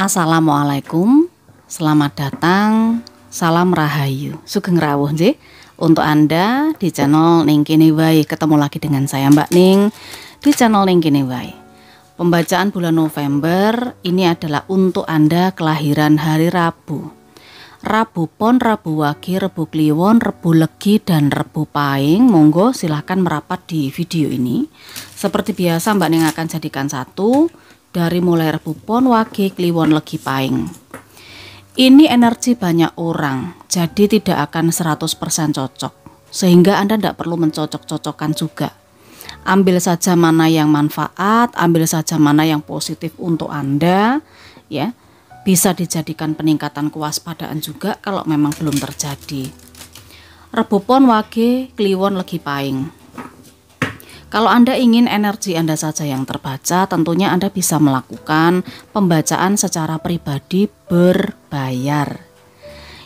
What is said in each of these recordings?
Assalamualaikum, selamat datang, salam rahayu, sugeng rawuh nggih. Untuk Anda di channel Ning Kene Wae, ketemu lagi dengan saya Mbak Ning di channel Ning Kene Wae. Pembacaan bulan November ini adalah untuk Anda kelahiran hari Rabu. Rabu Pon, Rabu Wage, Rebu Kliwon, Rebu Legi, dan Rebu Pahing. Monggo silahkan merapat di video ini. Seperti biasa Mbak Ning akan jadikan satu dari mulai Rebu Pon, Wage, Kliwon, Legi, Pahing. Ini energi banyak orang, jadi tidak akan 100% cocok. Sehingga Anda tidak perlu mencocok-cocokkan juga. Ambil saja mana yang manfaat, ambil saja mana yang positif untuk Anda, ya. Bisa dijadikan peningkatan kewaspadaan juga kalau memang belum terjadi. Rebu Pon, Wage, Kliwon, Legi, Pahing. Kalau Anda ingin energi Anda saja yang terbaca, tentunya Anda bisa melakukan pembacaan secara pribadi berbayar.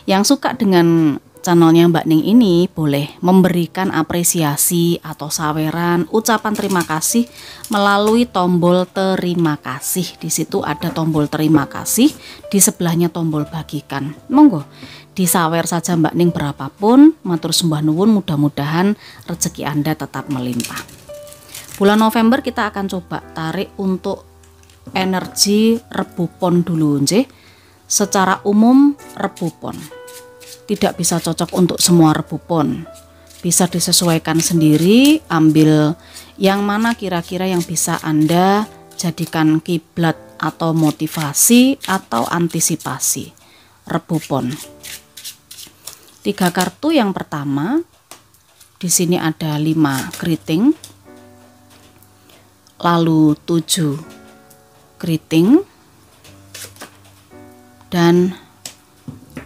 Yang suka dengan channelnya Mbak Ning ini boleh memberikan apresiasi atau saweran, ucapan terima kasih melalui tombol terima kasih. Di situ ada tombol terima kasih, di sebelahnya tombol bagikan. Monggo disawer saja Mbak Ning berapapun, matur sembah nuwun, mudah-mudahan rezeki Anda tetap melimpah. Bulan November kita akan coba tarik untuk energi Rebu Pon dulu nggih. Secara umum Rebu Pon tidak bisa cocok untuk semua Rebu Pon. Bisa disesuaikan sendiri, ambil yang mana kira-kira yang bisa Anda jadikan kiblat atau motivasi atau antisipasi. Rebu Pon. 3 kartu yang pertama. Di sini ada 5 keriting. Lalu 7 keriting dan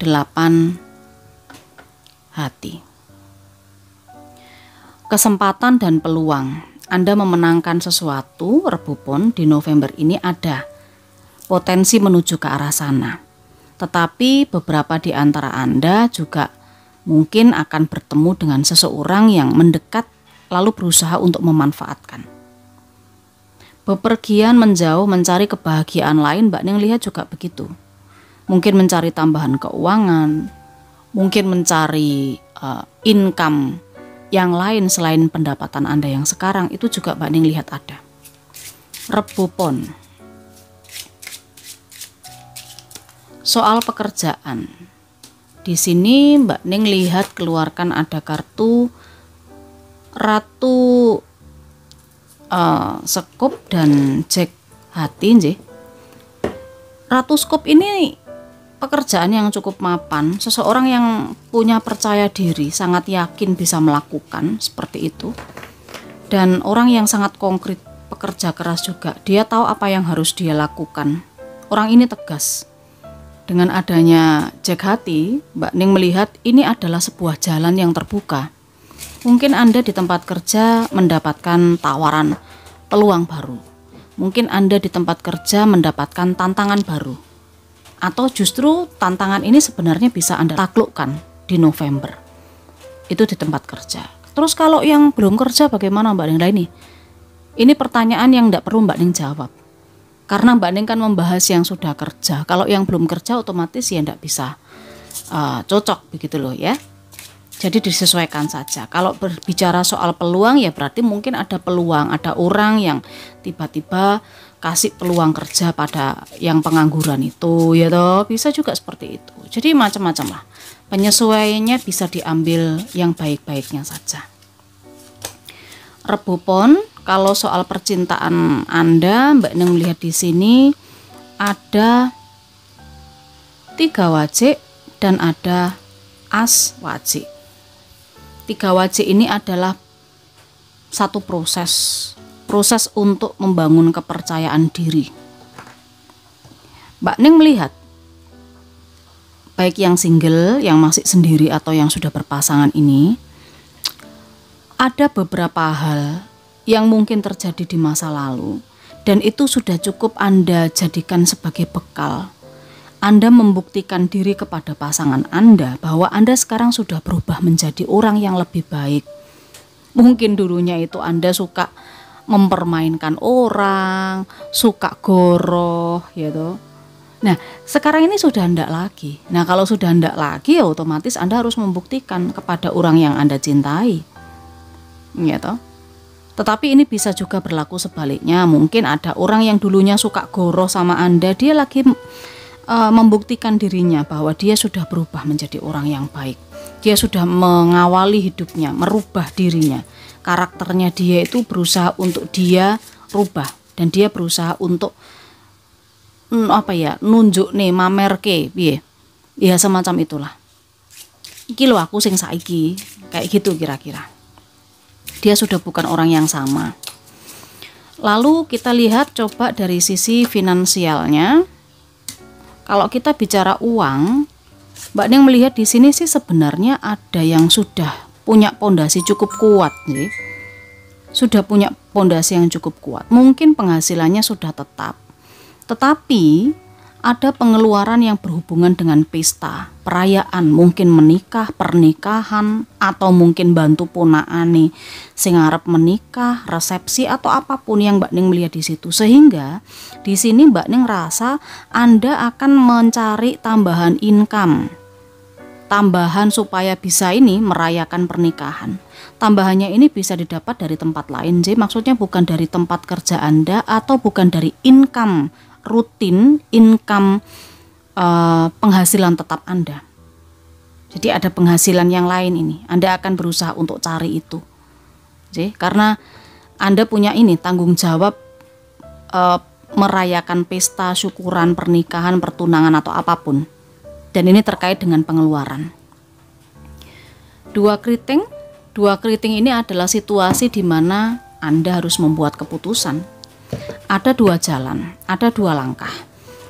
8 hati. Kesempatan dan peluang Anda memenangkan sesuatu Rebu Pon di November ini ada. Potensi menuju ke arah sana. Tetapi beberapa di antara Anda juga mungkin akan bertemu dengan seseorang yang mendekat lalu berusaha untuk memanfaatkan. Bepergian menjauh mencari kebahagiaan lain, Mbak Ning lihat juga begitu. Mungkin mencari tambahan keuangan, mungkin mencari income yang lain selain pendapatan Anda yang sekarang, itu juga Mbak Ning lihat ada. Rebu Pon. Soal pekerjaan. Di sini Mbak Ning lihat keluarkan ada kartu Ratu Sekop dan Jack Hati nggih. Ratu Sekop ini pekerjaan yang cukup mapan, seseorang yang punya percaya diri, sangat yakin bisa melakukan seperti itu. Dan orang yang sangat konkret, pekerja keras juga. Dia tahu apa yang harus dia lakukan. Orang ini tegas. Dengan adanya Jack Hati, Mbak Ning melihat ini adalah sebuah jalan yang terbuka. Mungkin Anda di tempat kerja mendapatkan tawaran peluang baru. Mungkin Anda di tempat kerja mendapatkan tantangan baru. Atau justru tantangan ini sebenarnya bisa Anda taklukkan di November. Itu di tempat kerja. Terus kalau yang belum kerja bagaimana Mbak Ning ini? Ini pertanyaan yang tidak perlu Mbak Ning jawab. Karena Mbak Ning kan membahas yang sudah kerja. Kalau yang belum kerja otomatis ya tidak bisa cocok begitu loh ya. Jadi disesuaikan saja. Kalau berbicara soal peluang ya berarti mungkin ada peluang, ada orang yang tiba-tiba kasih peluang kerja pada yang pengangguran itu ya toh, bisa juga seperti itu. Jadi macam-macam lah. Penyesuaiannya bisa diambil yang baik-baiknya saja. Rebu Pon, kalau soal percintaan Anda, Mbak Ning melihat di sini ada 3 wajik dan ada as wajik. 3 wajik ini adalah satu proses untuk membangun kepercayaan diri. Mbak Ning melihat baik yang single, yang masih sendiri atau yang sudah berpasangan ini, ada beberapa hal yang mungkin terjadi di masa lalu dan itu sudah cukup Anda jadikan sebagai bekal. Anda membuktikan diri kepada pasangan Anda bahwa Anda sekarang sudah berubah menjadi orang yang lebih baik. Mungkin dulunya itu Anda suka mempermainkan orang, suka goroh gitu. Nah, sekarang ini sudah ndak lagi. Nah, kalau sudah ndak lagi ya otomatis Anda harus membuktikan kepada orang yang Anda cintai. Ya toh? Tetapi ini bisa juga berlaku sebaliknya. Mungkin ada orang yang dulunya suka goroh sama Anda, dia lagi membuktikan dirinya bahwa dia sudah berubah menjadi orang yang baik. Dia sudah mengawali hidupnya, merubah dirinya. Karakternya dia itu berusaha untuk dia rubah, dan dia berusaha untuk nunjuk nih, mamerke piye. Ya semacam itulah. Iki lho aku sing saiki, kayak gitu kira-kira. Dia sudah bukan orang yang sama. Lalu kita lihat coba dari sisi finansialnya. Kalau kita bicara uang, Mbak Ning melihat di sini sih sebenarnya ada yang sudah punya pondasi cukup kuat nih. Sudah punya pondasi yang cukup kuat. Mungkin penghasilannya sudah tetap. Tetapi ada pengeluaran yang berhubungan dengan pesta, perayaan, mungkin menikah, pernikahan, atau mungkin bantu ponaane sing arep menikah, resepsi atau apapun yang Mbak Ning melihat di situ. Sehingga di sini Mbak Ning rasa Anda akan mencari tambahan income. Tambahan supaya bisa ini merayakan pernikahan. Tambahannya ini bisa didapat dari tempat lain, jadi maksudnya bukan dari tempat kerja Anda atau bukan dari income rutin, income penghasilan tetap Anda. Jadi ada penghasilan yang lain ini. Anda akan berusaha untuk cari itu. Jadi, karena Anda punya ini tanggung jawab merayakan pesta, syukuran, pernikahan, pertunangan atau apapun. Dan ini terkait dengan pengeluaran. Dua keriting ini adalah situasi di mana Anda harus membuat keputusan. Ada dua jalan, ada dua langkah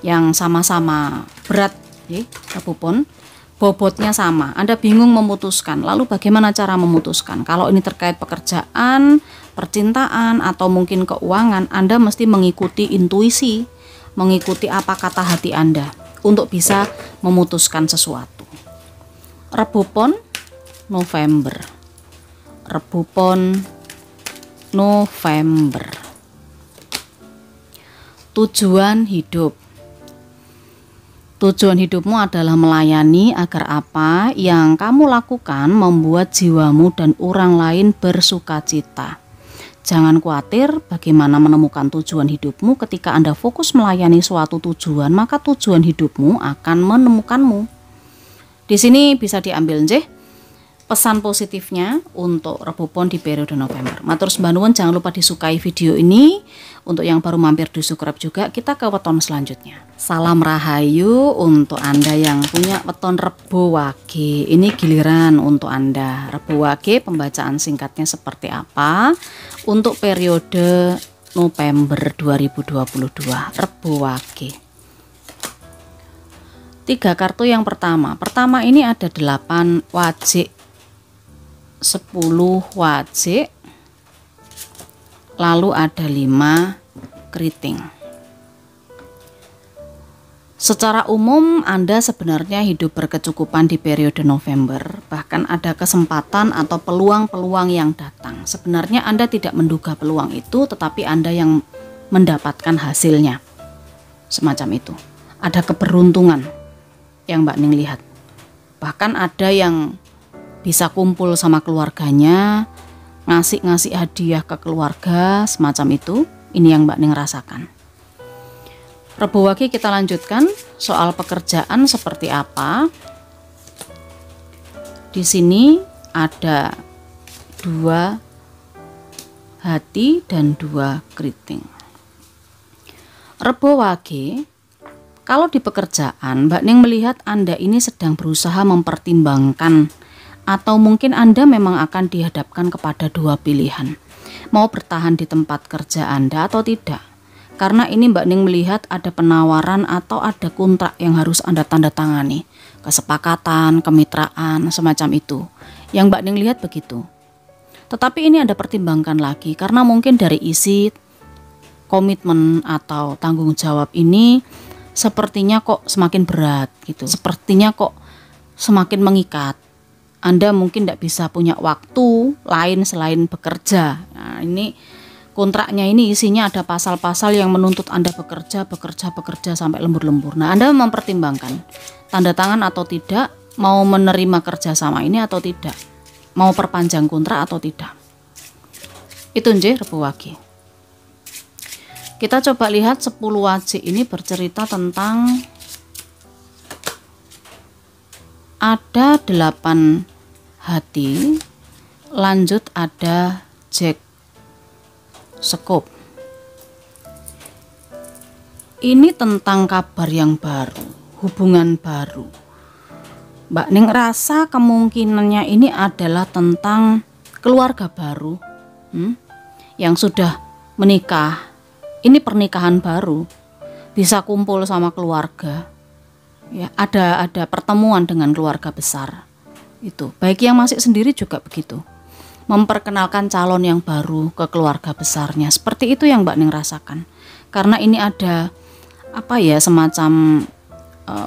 yang sama-sama berat, Rabupon. Bobotnya sama, Anda bingung memutuskan. Lalu bagaimana cara memutuskan? Kalau ini terkait pekerjaan, percintaan, atau mungkin keuangan, Anda mesti mengikuti intuisi, mengikuti apa kata hati Anda untuk bisa memutuskan sesuatu. Rabupon November. Rabupon November. Tujuan hidup. Tujuan hidupmu adalah melayani agar apa yang kamu lakukan membuat jiwamu dan orang lain bersuka cita. Jangan khawatir bagaimana menemukan tujuan hidupmu. Ketika Anda fokus melayani suatu tujuan, maka tujuan hidupmu akan menemukanmu. Di sini bisa diambil pesan positifnya untuk Rabupon di periode November. Matur sembah nuwun, jangan lupa disukai video ini. Untuk yang baru mampir di subscribe juga. Kita ke weton selanjutnya. Salam rahayu untuk Anda yang punya weton Rebo Wage. Ini giliran untuk Anda. Rebo Wage pembacaan singkatnya seperti apa untuk periode November 2022. Rebo Wage. 3 kartu yang pertama. Pertama ini ada 8 wajik, 10 wajik, lalu ada 5 keriting. Secara umum Anda sebenarnya hidup berkecukupan di periode November. Bahkan ada kesempatan atau peluang-peluang yang datang. Sebenarnya Anda tidak menduga peluang itu, tetapi Anda yang mendapatkan hasilnya. Semacam itu. Ada keberuntungan yang Mbak Ning lihat. Bahkan ada yang bisa kumpul sama keluarganya, ngasih hadiah ke keluarga, semacam itu. Ini yang Mbak Ning rasakan. Rebo Wage kita lanjutkan soal pekerjaan seperti apa. Di sini ada 2 hati dan 2 keriting. Rebo Wage, kalau di pekerjaan Mbak Ning melihat Anda ini sedang berusaha mempertimbangkan, atau mungkin Anda memang akan dihadapkan kepada 2 pilihan. Mau bertahan di tempat kerja Anda atau tidak. Karena ini Mbak Ning melihat ada penawaran atau ada kontrak yang harus Anda tanda tangani. Kesepakatan, kemitraan, semacam itu. Yang Mbak Ning lihat begitu. Tetapi ini Anda pertimbangkan lagi. Karena mungkin dari isi komitmen atau tanggung jawab ini sepertinya kok semakin berat gitu. Sepertinya kok semakin mengikat. Anda mungkin tidak bisa punya waktu lain selain bekerja. Nah, ini kontraknya ini isinya ada pasal-pasal yang menuntut Anda bekerja sampai lembur-lembur. Nah, Anda mempertimbangkan tanda tangan atau tidak, mau menerima kerja sama ini atau tidak, mau perpanjang kontrak atau tidak. Itu nggih Rebo Wage. Kita coba lihat 10 wajik ini bercerita tentang ada 8 hati, lanjut ada Jack Sekop. Ini tentang kabar yang baru, hubungan baru. Mbak Ning rasa kemungkinannya ini adalah tentang keluarga baru yang sudah menikah. Ini pernikahan baru, bisa kumpul sama keluarga. Ya, ada pertemuan dengan keluarga besar. Itu baik yang masih sendiri juga begitu, memperkenalkan calon yang baru ke keluarga besarnya. Seperti itu yang Mbak Ning rasakan, karena ini ada apa ya, semacam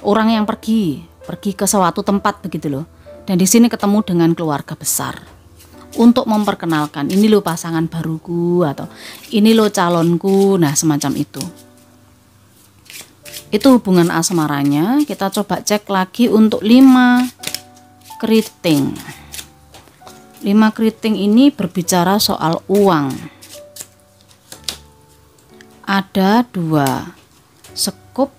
orang yang pergi ke suatu tempat begitu loh, dan di sini ketemu dengan keluarga besar untuk memperkenalkan, ini loh pasangan baruku atau ini loh calonku. Nah, semacam itu hubungan asmaranya. Kita coba cek lagi untuk 5 keriting. 5 keriting ini berbicara soal uang. Ada 2 sekop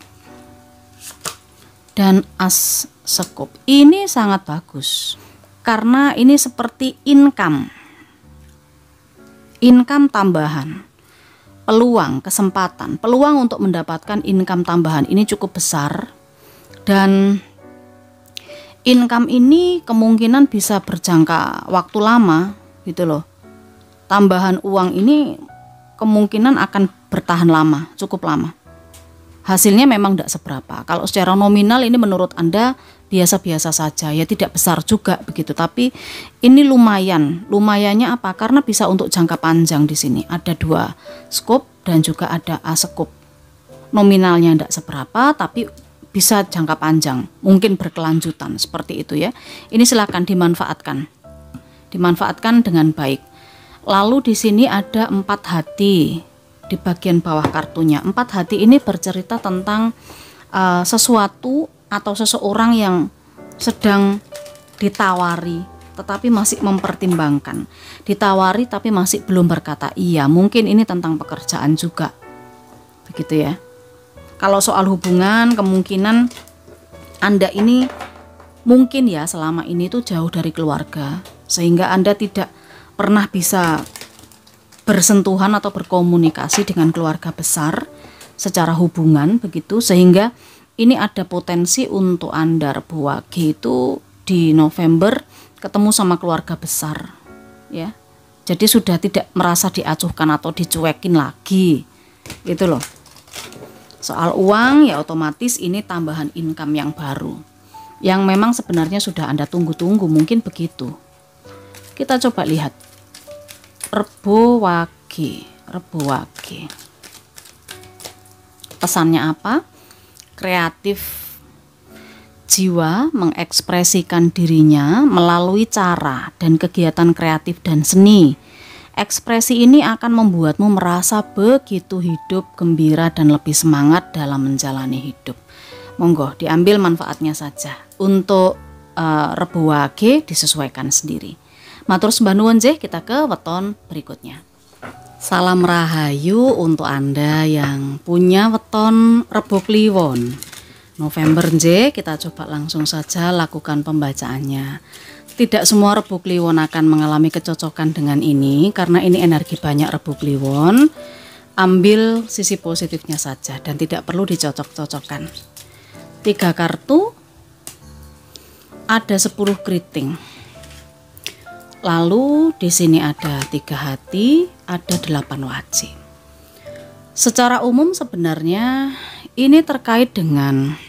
dan as sekop. Ini sangat bagus karena ini seperti income tambahan, peluang, kesempatan, peluang untuk mendapatkan income tambahan ini cukup besar. Dan income ini kemungkinan bisa berjangka waktu lama gitu loh. Tambahan uang ini kemungkinan akan bertahan lama, cukup lama. Hasilnya memang tidak seberapa. Kalau secara nominal ini menurut Anda biasa-biasa saja, ya tidak besar juga begitu. Tapi ini lumayan. Lumayannya apa? Karena bisa untuk jangka panjang di sini. Ada 2 skop dan juga ada asekop. Nominalnya tidak seberapa, tapi bisa jangka panjang, mungkin berkelanjutan seperti itu ya. Ini silakan dimanfaatkan dengan baik. Lalu di sini ada 4 hati di bagian bawah kartunya. 4 hati ini bercerita tentang sesuatu atau seseorang yang sedang ditawari tetapi masih mempertimbangkan, ditawari tapi masih belum berkata iya. Mungkin ini tentang pekerjaan juga, begitu ya. Kalau soal hubungan, kemungkinan Anda ini mungkin ya selama ini tuh jauh dari keluarga, sehingga Anda tidak pernah bisa bersentuhan atau berkomunikasi dengan keluarga besar secara hubungan begitu, sehingga ini ada potensi untuk Anda Rebo Wage itu di November ketemu sama keluarga besar ya. Jadi sudah tidak merasa diacuhkan atau dicuekin lagi gitu loh. Soal uang ya otomatis ini tambahan income yang baru, yang memang sebenarnya sudah Anda tunggu-tunggu, mungkin begitu. Kita coba lihat Rebo Wage. Pesannya apa? Kreatif, jiwa mengekspresikan dirinya melalui cara dan kegiatan kreatif dan seni. Ekspresi ini akan membuatmu merasa begitu hidup, gembira, dan lebih semangat dalam menjalani hidup. Monggo diambil manfaatnya saja. Untuk Rebo Wage disesuaikan sendiri. Matur sembah nuwun nggih, kita ke weton berikutnya. Salam rahayu untuk Anda yang punya weton Rebo Kliwon November nggih, kita coba langsung saja lakukan pembacaannya. Tidak semua Rebo Kliwon akan mengalami kecocokan dengan ini, karena ini energi banyak Rebo Kliwon. Ambil sisi positifnya saja dan tidak perlu dicocok-cocokkan. 3 kartu, ada 10 keriting. Lalu di sini ada 3 hati, ada 8 wajik. Secara umum sebenarnya ini terkait dengan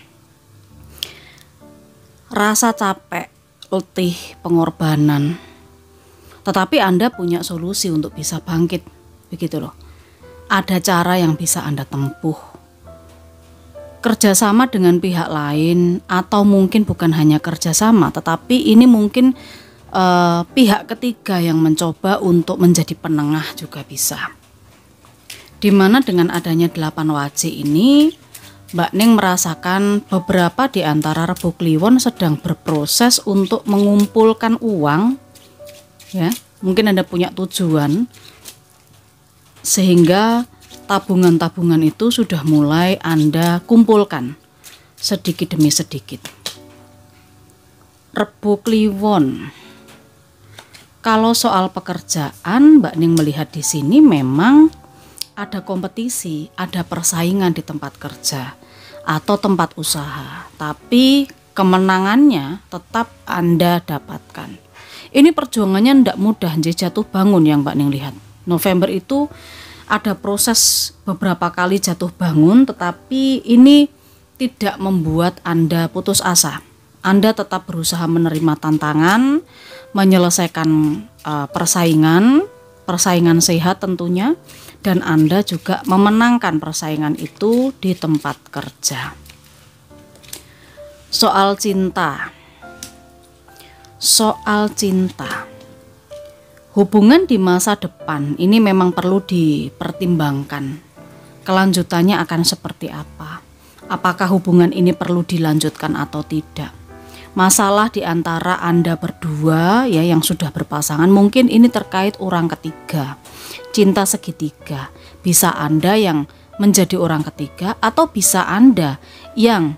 rasa capek, letih, pengorbanan. Tetapi Anda punya solusi untuk bisa bangkit, begitu loh. Ada cara yang bisa Anda tempuh. Kerjasama dengan pihak lain, atau mungkin bukan hanya kerjasama, tetapi ini mungkin pihak ketiga yang mencoba untuk menjadi penengah juga bisa. Dimana dengan adanya 8 wajik ini, Mbak Ning merasakan beberapa di antara Rebo Kliwon sedang berproses untuk mengumpulkan uang, ya. Mungkin Anda punya tujuan, sehingga tabungan-tabungan itu sudah mulai Anda kumpulkan sedikit demi sedikit. Rebo Kliwon, kalau soal pekerjaan, Mbak Ning melihat di sini memang ada kompetisi, ada persaingan di tempat kerja atau tempat usaha, tapi kemenangannya tetap Anda dapatkan. Ini perjuangannya tidak mudah, jatuh bangun yang Mbak Ning lihat. November itu ada proses beberapa kali jatuh bangun, tetapi ini tidak membuat Anda putus asa. Anda tetap berusaha menerima tantangan, menyelesaikan persaingan sehat tentunya, dan Anda juga memenangkan persaingan itu di tempat kerja. Soal cinta. Hubungan di masa depan ini memang perlu dipertimbangkan. Kelanjutannya akan seperti apa? Apakah hubungan ini perlu dilanjutkan atau tidak? Masalah di antara Anda berdua ya yang sudah berpasangan, mungkin ini terkait orang ketiga, cinta segitiga. Bisa Anda yang menjadi orang ketiga, atau bisa Anda yang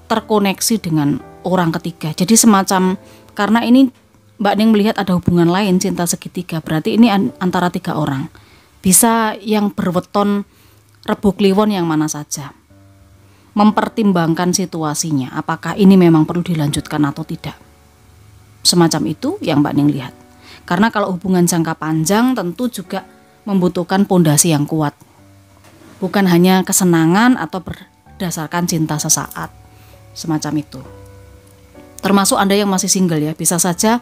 terkoneksi dengan orang ketiga. Jadi semacam, karena ini Mbak Ning melihat ada hubungan lain cinta segitiga, berarti ini antara 3 orang. Bisa yang berweton Rebo Kliwon yang mana saja. Mempertimbangkan situasinya, apakah ini memang perlu dilanjutkan atau tidak. Semacam itu yang Mbak Ning lihat. Karena kalau hubungan jangka panjang tentu juga membutuhkan pondasi yang kuat. Bukan hanya kesenangan atau berdasarkan cinta sesaat. Semacam itu. Termasuk Anda yang masih single ya, bisa saja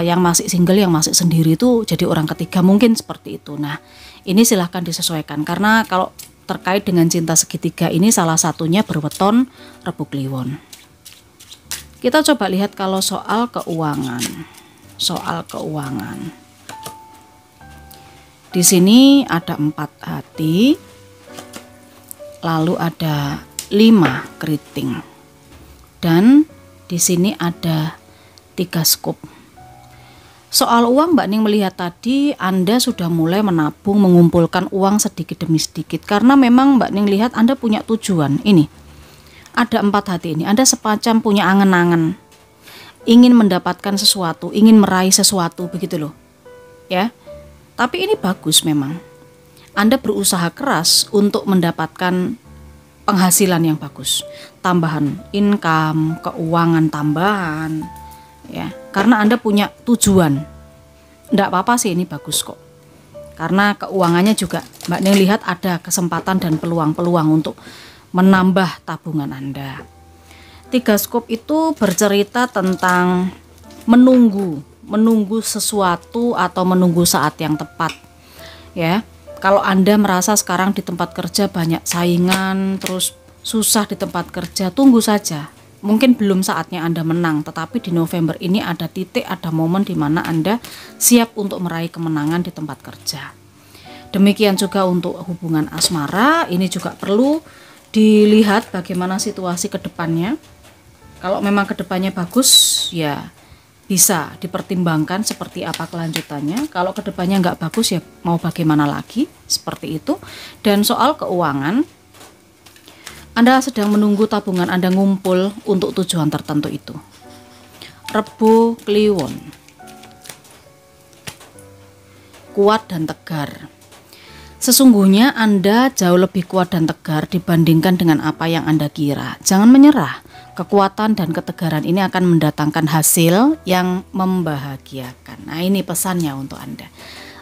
yang masih single, yang masih sendiri itu jadi orang ketiga, mungkin seperti itu. Nah, ini silahkan disesuaikan, karena kalau terkait dengan cinta segitiga ini salah satunya berweton Rebo Kliwon. Kita coba lihat kalau soal keuangan. Di sini ada 4 hati, lalu ada 5 keriting, dan di sini ada 3 skup. Soal uang, Mbak Ning melihat tadi Anda sudah mulai menabung, mengumpulkan uang sedikit demi sedikit, karena memang Mbak Ning lihat Anda punya tujuan. Ini ada 4 hati ini, Anda semacam punya angan-angan, ingin mendapatkan sesuatu, ingin meraih sesuatu, begitu loh ya. Tapi ini bagus, memang Anda berusaha keras untuk mendapatkan penghasilan yang bagus, tambahan income, keuangan tambahan ya, karena Anda punya tujuan. Nggak apa-apa sih, ini bagus kok, karena keuangannya juga Mbak Ning lihat ada kesempatan dan peluang-peluang untuk menambah tabungan Anda. 3 skup itu bercerita tentang menunggu sesuatu atau menunggu saat yang tepat ya. Kalau Anda merasa sekarang di tempat kerja banyak saingan, terus susah di tempat kerja, tunggu saja. Mungkin belum saatnya Anda menang, tetapi di November ini ada titik, ada momen di mana Anda siap untuk meraih kemenangan di tempat kerja. Demikian juga untuk hubungan asmara, ini juga perlu dilihat bagaimana situasi ke depannya. Kalau memang ke depannya bagus, ya bisa dipertimbangkan seperti apa kelanjutannya. Kalau ke depannya nggak bagus, ya mau bagaimana lagi, seperti itu. Dan soal keuangan, Anda sedang menunggu tabungan Anda ngumpul untuk tujuan tertentu itu. Rebo Kliwon, kuat dan tegar. Sesungguhnya Anda jauh lebih kuat dan tegar dibandingkan dengan apa yang Anda kira. Jangan menyerah. Kekuatan dan ketegaran ini akan mendatangkan hasil yang membahagiakan. Nah, ini pesannya untuk Anda,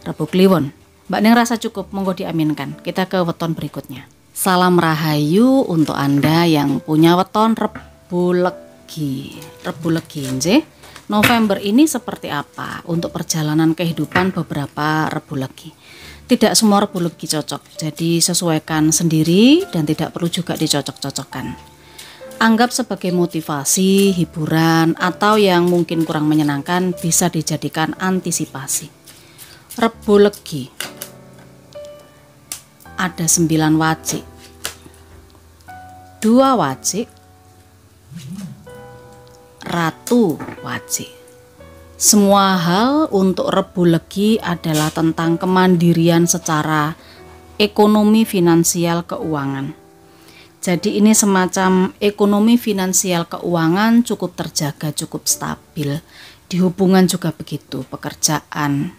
Rebo Kliwon. Mbak Ning rasa cukup, monggo diaminkan. Kita ke weton berikutnya. Salam rahayu untuk Anda yang punya weton Rebo Legi. Rebo Legi nggih. November ini seperti apa untuk perjalanan kehidupan beberapa Rebo Legi? Tidak semua Rebo Legi cocok, jadi sesuaikan sendiri dan tidak perlu juga dicocok-cocokkan. Anggap sebagai motivasi, hiburan, atau yang mungkin kurang menyenangkan bisa dijadikan antisipasi. Rebo Legi, ada 9 wajik, 2 wajik, ratu wajik. Semua hal untuk Rebu Legi adalah tentang kemandirian secara ekonomi finansial keuangan. Jadi ini semacam ekonomi finansial keuangan cukup terjaga, cukup stabil. Di hubungan juga begitu, pekerjaan.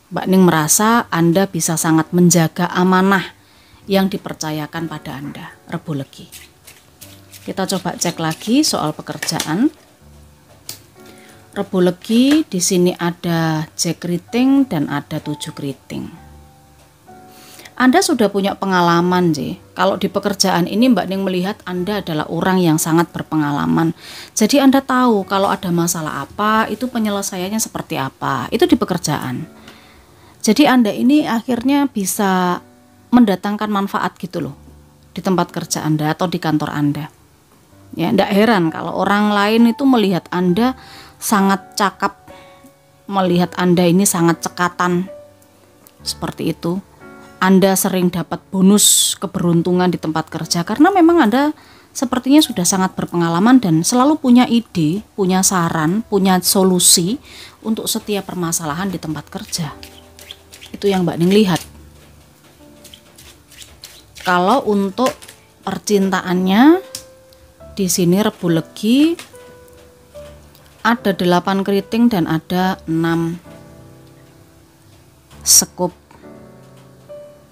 Mbak Ning merasa Anda bisa sangat menjaga amanah yang dipercayakan pada Anda, Rebu Legi. Kita coba cek lagi soal pekerjaan. Rebu Legi di sini ada Jack keriting dan ada 7 keriting. Anda sudah punya pengalaman sih. Kalau di pekerjaan ini Mbak Ning melihat Anda adalah orang yang sangat berpengalaman. Jadi Anda tahu kalau ada masalah apa, itu penyelesaiannya seperti apa. Itu di pekerjaan. Jadi Anda ini akhirnya bisa mendatangkan manfaat gitu loh di tempat kerja Anda atau di kantor Anda. Ya, enggak heran kalau orang lain itu melihat Anda sangat cakap, melihat Anda ini sangat cekatan. Seperti itu. Anda sering dapat bonus keberuntungan di tempat kerja karena memang Anda sepertinya sudah sangat berpengalaman dan selalu punya ide, punya saran, punya solusi untuk setiap permasalahan di tempat kerja. Itu yang Mbak Ning lihat. Kalau untuk percintaannya di sini Rebu Legi ada 8 keriting dan ada 6 sekup.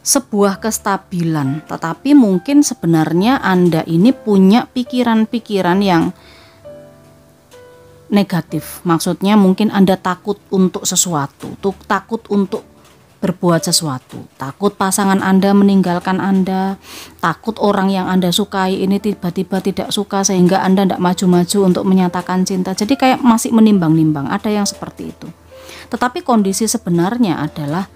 Sebuah kestabilan, tetapi mungkin sebenarnya Anda ini punya pikiran-pikiran yang negatif. Maksudnya mungkin Anda takut untuk sesuatu, takut untuk berbuat sesuatu, takut pasangan Anda meninggalkan Anda, takut orang yang Anda sukai ini tiba-tiba tidak suka sehingga Anda tidak maju-maju untuk menyatakan cinta. Jadi kayak masih menimbang-nimbang, ada yang seperti itu. Tetapi kondisi sebenarnya adalah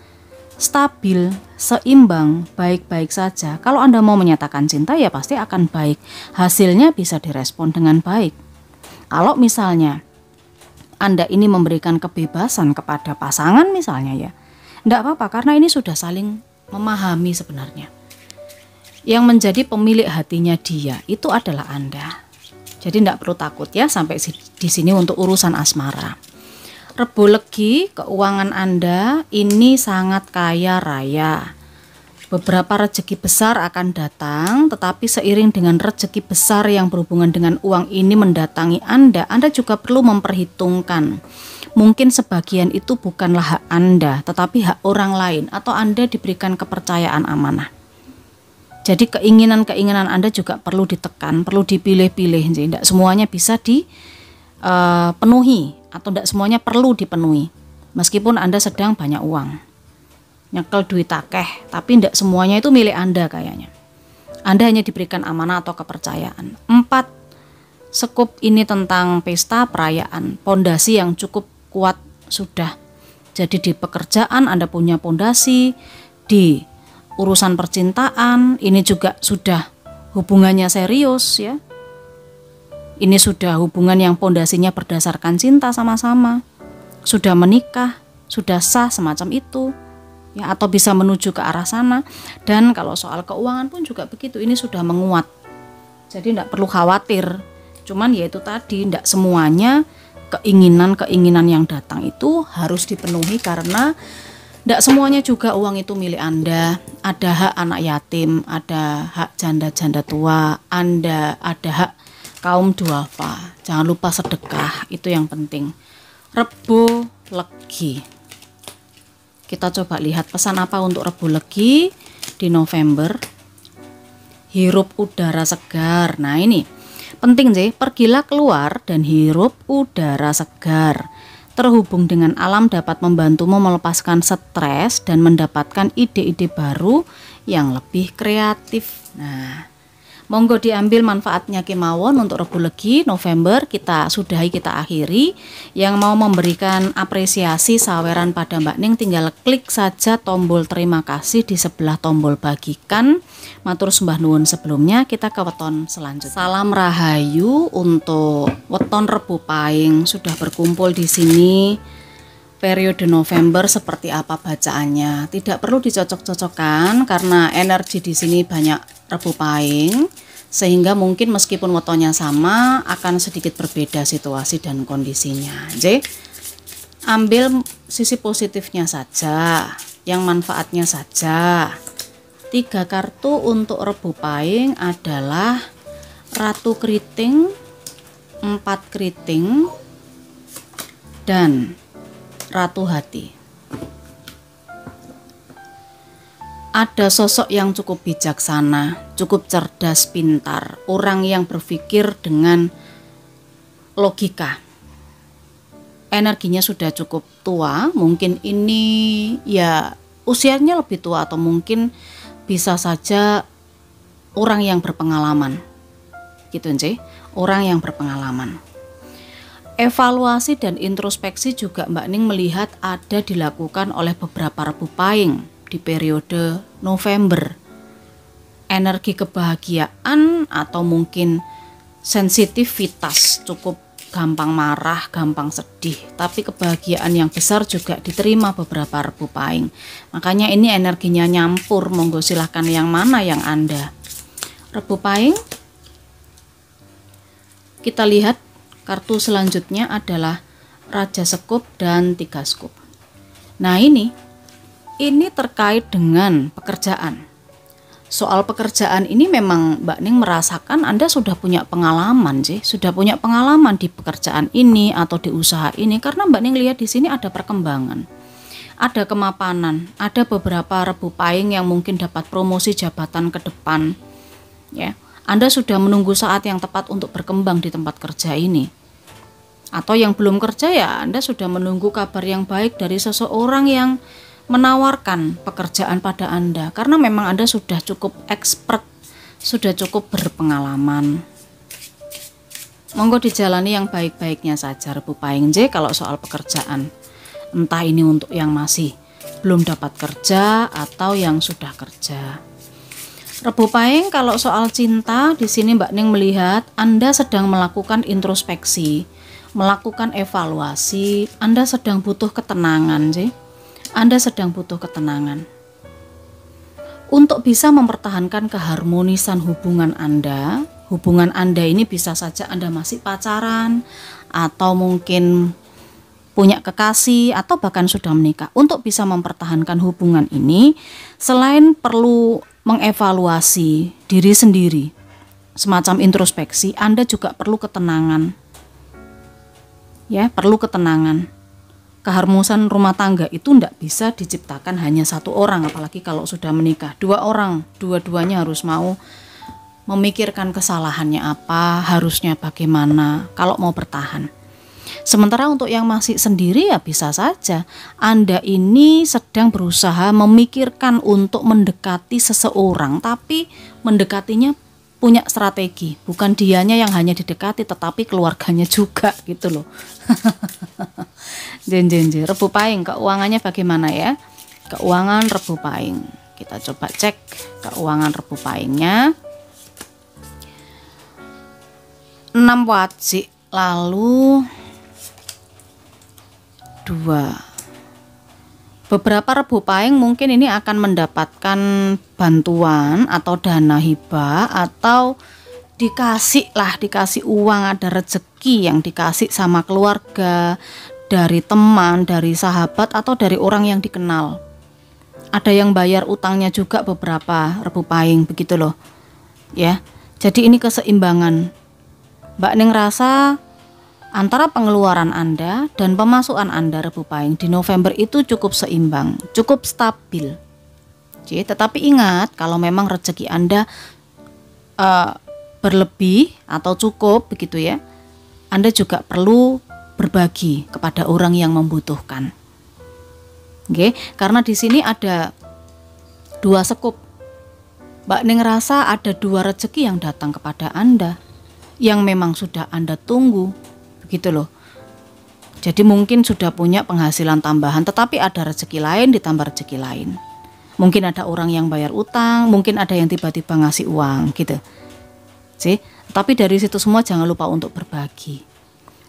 stabil, seimbang, baik-baik saja. Kalau Anda mau menyatakan cinta ya pasti akan baik. Hasilnya bisa direspon dengan baik. Kalau misalnya Anda ini memberikan kebebasan kepada pasangan misalnya ya, enggak apa-apa karena ini sudah saling memahami sebenarnya. Yang menjadi pemilik hatinya dia itu adalah Anda. Jadi enggak perlu takut ya sampai di sini untuk urusan asmara. Rebu Legi, keuangan Anda ini sangat kaya raya. Beberapa rezeki besar akan datang, tetapi seiring dengan rezeki besar yang berhubungan dengan uang ini mendatangi Anda juga perlu memperhitungkan. Mungkin sebagian itu bukanlah hak Anda, tetapi hak orang lain atau Anda diberikan kepercayaan amanah. Jadi keinginan-keinginan Anda juga perlu ditekan, perlu dipilih-pilih. Tidak semuanya bisa dipenuhi. Atau tidak semuanya perlu dipenuhi meskipun Anda sedang banyak uang, nyekel duit akeh, tapi tidak semuanya itu milik Anda kayaknya. Anda hanya diberikan amanah atau kepercayaan. 4 sekup ini tentang pesta perayaan, pondasi yang cukup kuat sudah. Jadi di pekerjaan Anda punya pondasi, di urusan percintaan ini juga sudah hubungannya serius ya. Ini sudah hubungan yang pondasinya berdasarkan cinta sama-sama. Sudah menikah, sudah sah semacam itu. Ya, atau bisa menuju ke arah sana. Dan kalau soal keuangan pun juga begitu, ini sudah menguat. Jadi tidak perlu khawatir. Cuman ya itu tadi, tidak semuanya keinginan-keinginan yang datang itu harus dipenuhi karena tidak semuanya juga uang itu milik Anda. Ada hak anak yatim, ada hak janda-janda tua, Anda ada hak kaum duafa. Jangan lupa sedekah, itu yang penting. Rebu Legi. Kita coba lihat pesan apa untuk Rebu Legi di November. Hirup udara segar. Nah ini penting sih, pergilah keluar dan hirup udara segar. Terhubung dengan alam dapat membantumu melepaskan stres dan mendapatkan ide-ide baru yang lebih kreatif. Nah, monggo diambil manfaatnya kemawon untuk Rebu Legi November. Kita sudahi, kita akhiri. Yang mau memberikan apresiasi saweran pada Mbak Ning tinggal klik saja tombol terima kasih di sebelah tombol bagikan. Matur sembah nuwun sebelumnya. Kita ke weton selanjutnya. Salam rahayu untuk weton Rebu Pahing. Sudah berkumpul di sini periode November seperti apa bacaannya. Tidak perlu dicocok-cocokkan karena energi di sini banyak Rebu Pahing, sehingga mungkin meskipun wetonnya sama akan sedikit berbeda situasi dan kondisinya. Jadi ambil sisi positifnya saja, yang manfaatnya saja. 3 kartu untuk Rebu Pahing adalah Ratu Keriting, 4 Keriting, dan Ratu Hati. Ada sosok yang cukup bijaksana, cukup cerdas, pintar, orang yang berpikir dengan logika. Energinya sudah cukup tua, mungkin ini ya usianya lebih tua atau mungkin bisa saja orang yang berpengalaman. Gitu nggih, orang yang berpengalaman. Evaluasi dan introspeksi juga Mbak Ning melihat ada dilakukan oleh beberapa Rebu Pahing di periode November. Energi kebahagiaan atau mungkin sensitivitas, cukup gampang marah, gampang sedih, tapi kebahagiaan yang besar juga diterima beberapa Rebu Pahing. Makanya ini energinya nyampur, monggo silahkan yang mana yang Anda. Rebu Pahing, kita lihat kartu selanjutnya adalah Raja Sekop dan 3 Sekop. Nah ini terkait dengan pekerjaan. Soal pekerjaan ini memang Mbak Ning merasakan Anda sudah punya pengalaman sih, sudah punya pengalaman di pekerjaan ini atau di usaha ini, karena Mbak Ning lihat di sini ada perkembangan, ada kemapanan, ada beberapa Rebu Pahing yang mungkin dapat promosi jabatan ke depan, ya. Anda sudah menunggu saat yang tepat untuk berkembang di tempat kerja ini. Atau yang belum kerja ya Anda sudah menunggu kabar yang baik dari seseorang yang menawarkan pekerjaan pada Anda. Karena memang Anda sudah cukup expert, sudah cukup berpengalaman. Monggo dijalani yang baik-baiknya saja Rebu Pahing J kalau soal pekerjaan. Entah ini untuk yang masih belum dapat kerja atau yang sudah kerja. Rebu Pahing kalau soal cinta, di sini Mbak Ning melihat Anda sedang melakukan introspeksi, melakukan evaluasi, Anda sedang butuh ketenangan sih. Anda sedang butuh ketenangan. Untuk bisa mempertahankan keharmonisan hubungan Anda ini bisa saja Anda masih pacaran atau mungkin punya kekasih atau bahkan sudah menikah. Untuk bisa mempertahankan hubungan ini, selain perlu mengevaluasi diri sendiri, semacam introspeksi, Anda juga perlu ketenangan. Ya, perlu ketenangan. Keharmonisan rumah tangga itu tidak bisa diciptakan hanya satu orang, apalagi kalau sudah menikah. 2 orang, dua-duanya harus mau memikirkan kesalahannya apa, harusnya bagaimana kalau mau bertahan. Sementara untuk yang masih sendiri ya bisa saja Anda ini sedang berusaha memikirkan untuk mendekati seseorang, tapi mendekatinya punya strategi, bukan dianya yang hanya didekati tetapi keluarganya juga gitu loh. Jenjenje Rebu Pahing, keuangannya bagaimana ya? Keuangan Rebu Pahing, kita coba cek keuangan Rebu Pahingnya. 6 wajik, lalu 2. Beberapa Rebu Pahing mungkin ini akan mendapatkan bantuan atau dana hibah atau dikasih uang, ada rezeki yang dikasih sama keluarga, dari teman, dari sahabat atau dari orang yang dikenal. Ada yang bayar utangnya juga beberapa Rebu Pahing begitu loh. Ya. Jadi ini keseimbangan. Mbak Ning rasa antara pengeluaran Anda dan pemasukan Anda Rebu Pahing di November itu cukup seimbang, cukup stabil. Jadi, tetapi ingat kalau memang rezeki Anda berlebih atau cukup begitu ya, Anda juga perlu berbagi kepada orang yang membutuhkan. Oke, karena di sini ada 2 sekop. Mbak Ning rasa ada 2 rezeki yang datang kepada Anda yang memang sudah Anda tunggu. Gitu loh. Jadi mungkin sudah punya penghasilan tambahan, tetapi ada rezeki lain ditambah rezeki lain. Mungkin ada orang yang bayar utang, mungkin ada yang tiba-tiba ngasih uang gitu. Sih, tapi dari situ semua jangan lupa untuk berbagi.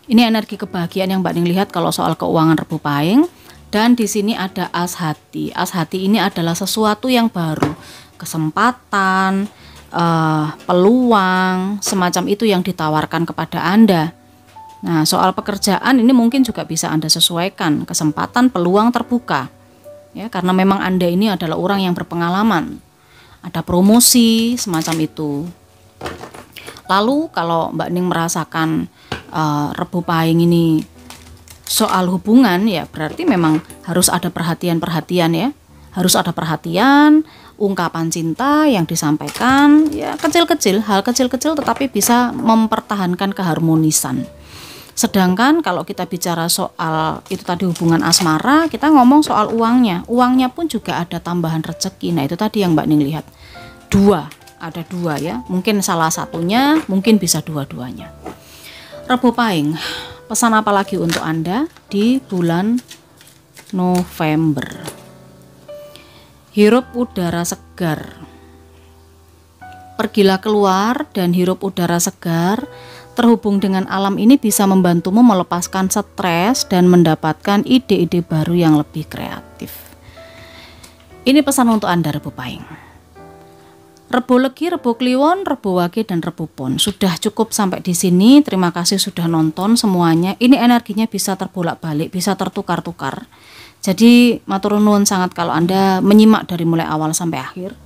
Ini energi kebahagiaan yang Mbak Ning lihat kalau soal keuangan Rebu Pahing. Dan di sini ada as hati. As hati ini adalah sesuatu yang baru, kesempatan, peluang, semacam itu yang ditawarkan kepada Anda. Nah, soal pekerjaan ini mungkin juga bisa Anda sesuaikan, kesempatan, peluang terbuka. Ya, karena memang Anda ini adalah orang yang berpengalaman. Ada promosi semacam itu. Lalu kalau Mbak Ning merasakan Rebo Pahing ini soal hubungan, ya berarti memang harus ada perhatian-perhatian ya. Harus ada perhatian, ungkapan cinta yang disampaikan, ya kecil-kecil, hal kecil-kecil tetapi bisa mempertahankan keharmonisan. Sedangkan kalau kita bicara soal itu tadi hubungan asmara, kita ngomong soal uangnya. Uangnya pun juga ada tambahan rezeki. Nah itu tadi yang Mbak Ning lihat. Ada dua ya. Mungkin salah satunya, mungkin bisa dua-duanya. Rebo Pahing, pesan apa lagi untuk Anda di bulan November? Hirup udara segar. Pergilah keluar dan hirup udara segar. Terhubung dengan alam ini bisa membantumu melepaskan stres dan mendapatkan ide-ide baru yang lebih kreatif. Ini pesan untuk Anda Rebo Pahing. Rebo Legi, Rebo Kliwon, Rebo Wage, dan Rebo Pon. Sudah cukup sampai di sini. Terima kasih sudah nonton semuanya. Ini energinya bisa terbolak-balik, bisa tertukar-tukar. Jadi matur nuwun sangat kalau Anda menyimak dari mulai awal sampai akhir.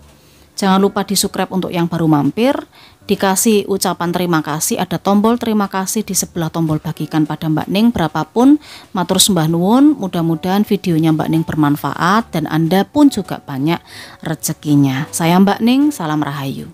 Jangan lupa di-subscribe untuk yang baru mampir. Dikasih ucapan terima kasih, ada tombol terima kasih di sebelah tombol bagikan pada Mbak Ning berapapun. Matur sembah nuwun, mudah-mudahan videonya Mbak Ning bermanfaat dan Anda pun juga banyak rezekinya. Saya Mbak Ning, salam rahayu.